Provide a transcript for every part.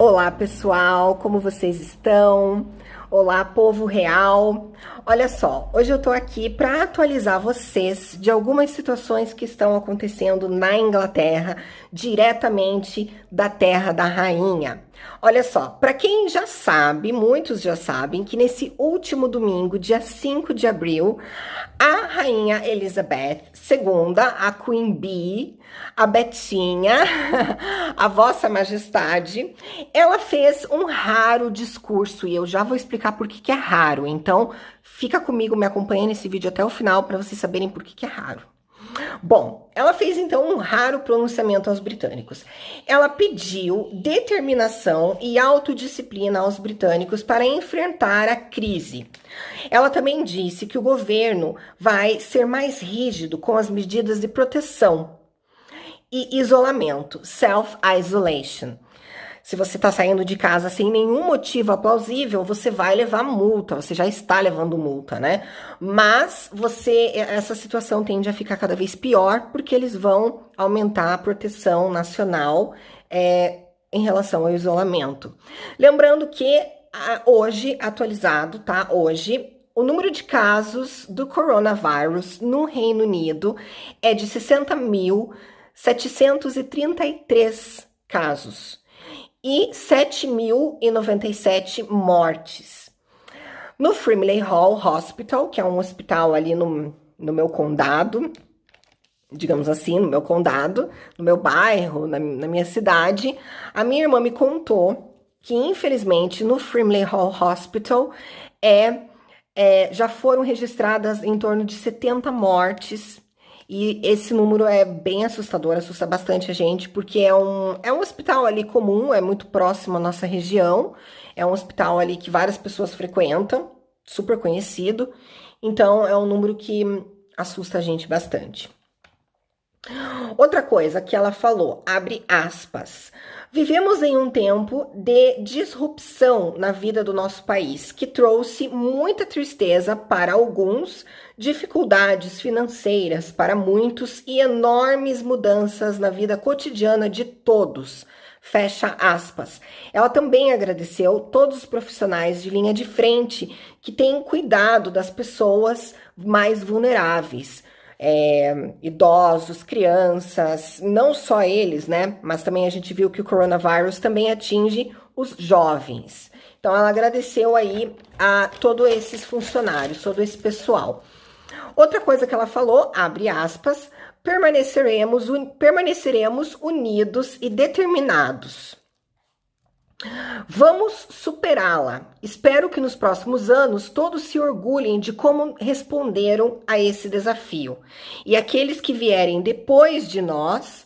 Olá, pessoal, como vocês estão? Olá, povo real. Olha só, hoje eu tô aqui para atualizar vocês de algumas situações que estão acontecendo na Inglaterra, diretamente da terra da rainha. Olha só, para quem já sabe, muitos já sabem que nesse último domingo, dia 5 de abril, a rainha Elizabeth II, a Queen Bee, a Betinha, a Vossa Majestade, ela fez um raro discurso e eu já vou explicar por que é raro. Então, fica comigo, me acompanha nesse vídeo até o final para vocês saberem por que é raro. Bom, ela fez então um raro pronunciamento aos britânicos. Ela pediu determinação e autodisciplina aos britânicos para enfrentar a crise. Ela também disse que o governo vai ser mais rígido com as medidas de proteção e isolamento, self-isolation. Se você está saindo de casa sem nenhum motivo plausível, você vai levar multa, você já está levando multa, né? Mas essa situação tende a ficar cada vez pior, porque eles vão aumentar a proteção nacional em relação ao isolamento. Lembrando que hoje, atualizado, tá? Hoje, o número de casos do coronavírus no Reino Unido é de 60.733 casos e 7.097 mortes. No Frimley Hall Hospital, que é um hospital ali no meu condado, digamos assim, no meu condado, no meu bairro, na minha cidade, a minha irmã me contou que, infelizmente, no Frimley Hall Hospital já foram registradas em torno de 70 mortes. E esse número é bem assustador, assusta bastante a gente, porque é um hospital ali comum, é muito próximo à nossa região, é um hospital ali que várias pessoas frequentam, super conhecido, então é um número que assusta a gente bastante. Outra coisa que ela falou, abre aspas, vivemos em um tempo de disrupção na vida do nosso país, que trouxe muita tristeza para alguns, dificuldades financeiras para muitos e enormes mudanças na vida cotidiana de todos. Fecha aspas. Ela também agradeceu todos os profissionais de linha de frente que têm cuidado das pessoas mais vulneráveis. Idosos, crianças, não só eles, né? Mas também a gente viu que o coronavírus também atinge os jovens. Então, ela agradeceu aí a todos esses funcionários, todo esse pessoal. Outra coisa que ela falou, abre aspas, permaneceremos unidos e determinados. Vamos superá-la. Espero que nos próximos anos todos se orgulhem de como responderam a esse desafio. E aqueles que vierem depois de nós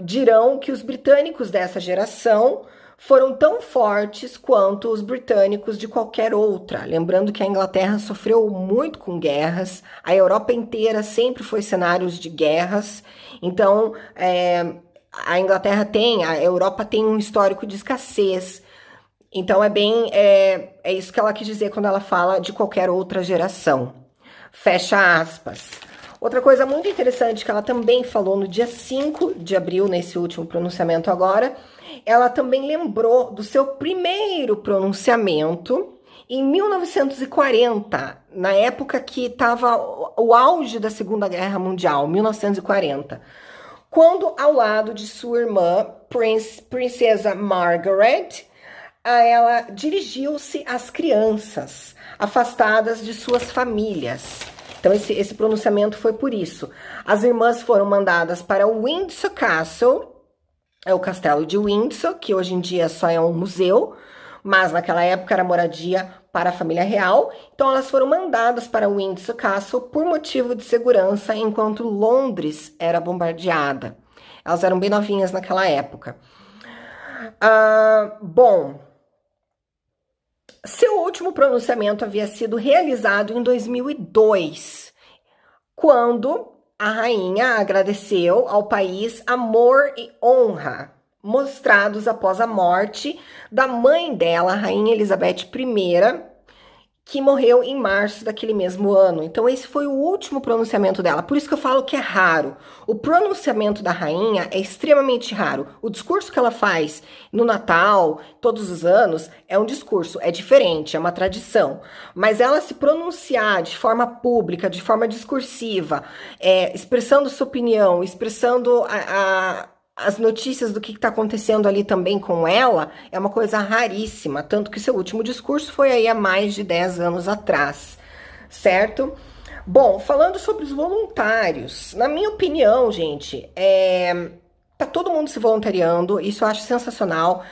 dirão que os britânicos dessa geração foram tão fortes quanto os britânicos de qualquer outra. Lembrando que a Inglaterra sofreu muito com guerras, a Europa inteira sempre foi cenários de guerras. Então, a Europa tem um histórico de escassez. Então, é isso que ela quis dizer quando ela fala de qualquer outra geração. Fecha aspas. Outra coisa muito interessante que ela também falou no dia 5 de abril, nesse último pronunciamento agora, ela também lembrou do seu primeiro pronunciamento em 1940, na época que estava o auge da Segunda Guerra Mundial, 1940. Quando, ao lado de sua irmã, Princesa Margaret, ela dirigiu-se às crianças afastadas de suas famílias. Então, esse pronunciamento foi por isso. As irmãs foram mandadas para o Windsor Castle, é o castelo de Windsor, que hoje em dia só é um museu, mas naquela época era moradia para a família real. Então, elas foram mandadas para o Windsor Castle por motivo de segurança, enquanto Londres era bombardeada. Elas eram bem novinhas naquela época. Bom, seu último pronunciamento havia sido realizado em 2002, quando a rainha agradeceu ao país amor e honra mostrados após a morte da mãe dela, a rainha Elizabeth I, que morreu em março daquele mesmo ano. Então, esse foi o último pronunciamento dela. Por isso que eu falo que é raro. O pronunciamento da rainha é extremamente raro. O discurso que ela faz no Natal, todos os anos, é um discurso, é diferente, é uma tradição. Mas ela se pronunciar de forma pública, de forma discursiva, expressando sua opinião, expressando as notícias do que está acontecendo ali também com ela, é uma coisa raríssima, tanto que seu último discurso foi aí há mais de 10 anos atrás, certo? Bom, falando sobre os voluntários, na minha opinião, gente, tá todo mundo se voluntariando, isso eu acho sensacional.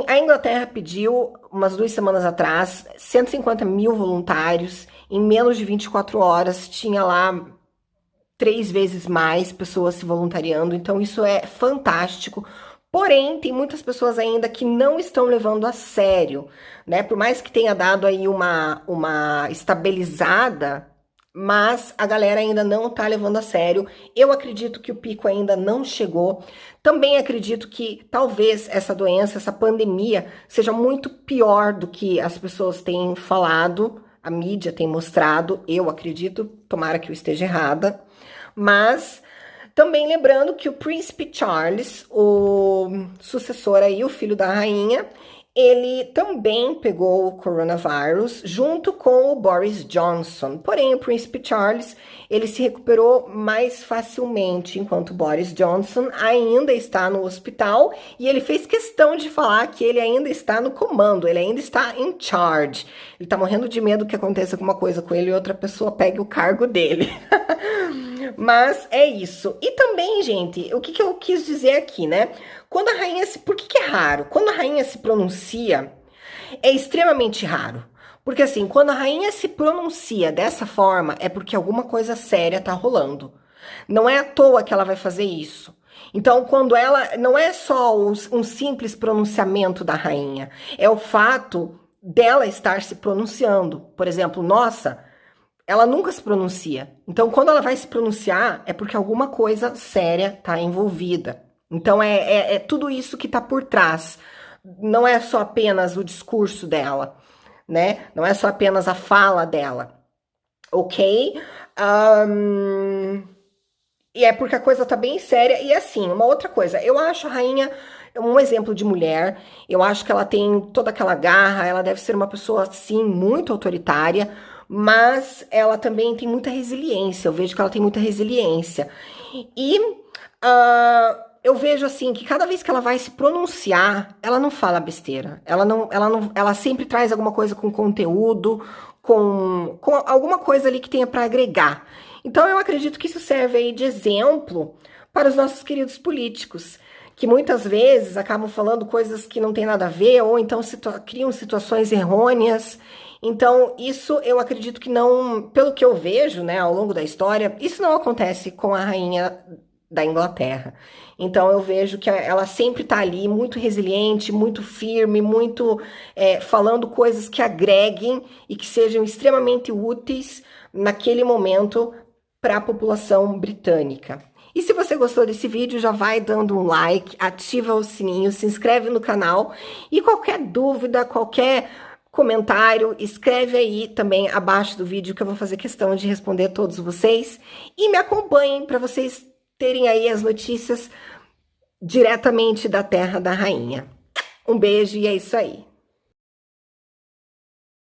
A Inglaterra pediu, umas 2 semanas atrás, 150 mil voluntários, em menos de 24 horas, tinha lá 3 vezes mais pessoas se voluntariando, então isso é fantástico. Porém, tem muitas pessoas ainda que não estão levando a sério, né? Por mais que tenha dado aí uma estabilizada, mas a galera ainda não tá levando a sério. Eu acredito que o pico ainda não chegou. Também acredito que talvez essa doença, essa pandemia, seja muito pior do que as pessoas têm falado, a mídia tem mostrado. Eu acredito, tomara que eu esteja errada. Mas também lembrando que o Príncipe Charles, o sucessor aí, o filho da rainha, ele também pegou o coronavírus junto com o Boris Johnson. Porém, o Príncipe Charles, ele se recuperou mais facilmente, enquanto o Boris Johnson ainda está no hospital e ele fez questão de falar que ele ainda está no comando, ele ainda está in charge. Ele tá morrendo de medo que aconteça alguma coisa com ele e outra pessoa pegue o cargo dele. Mas é isso. E também, gente, o que eu quis dizer aqui, né? Quando a rainha se... Por que é raro? Quando a rainha se pronuncia, é extremamente raro. Porque assim, quando a rainha se pronuncia dessa forma, é porque alguma coisa séria tá rolando. Não é à toa que ela vai fazer isso. Então, quando ela... Não é só um simples pronunciamento da rainha. É o fato dela estar se pronunciando. Por exemplo, nossa... Ela nunca se pronuncia. Então, quando ela vai se pronunciar, é porque alguma coisa séria está envolvida. Então, é tudo isso que está por trás. Não é só apenas o discurso dela, né? Não é só apenas a fala dela, ok? E é porque a coisa tá bem séria. E assim, uma outra coisa, eu acho a rainha um exemplo de mulher. Eu acho que ela tem toda aquela garra, ela deve ser uma pessoa, sim, muito autoritária, mas ela também tem muita resiliência. Eu vejo que ela tem muita resiliência. E eu vejo assim que cada vez que ela vai se pronunciar, ela não fala besteira. Ela sempre traz alguma coisa com conteúdo, com alguma coisa ali que tenha para agregar. Então eu acredito que isso serve aí de exemplo para os nossos queridos políticos, que muitas vezes acabam falando coisas que não tem nada a ver, ou então criam situações errôneas. Então, isso eu acredito que não, pelo que eu vejo, né, ao longo da história, isso não acontece com a rainha da Inglaterra. Então, eu vejo que ela sempre tá ali, muito resiliente, muito firme, muito falando coisas que agreguem e que sejam extremamente úteis naquele momento para a população britânica. E se você gostou desse vídeo, já vai dando um like, ativa o sininho, se inscreve no canal e qualquer dúvida, qualquer comentário, escreve aí também abaixo do vídeo que eu vou fazer questão de responder a todos vocês. E me acompanhem para vocês terem aí as notícias diretamente da Terra da Rainha. Um beijo e é isso aí.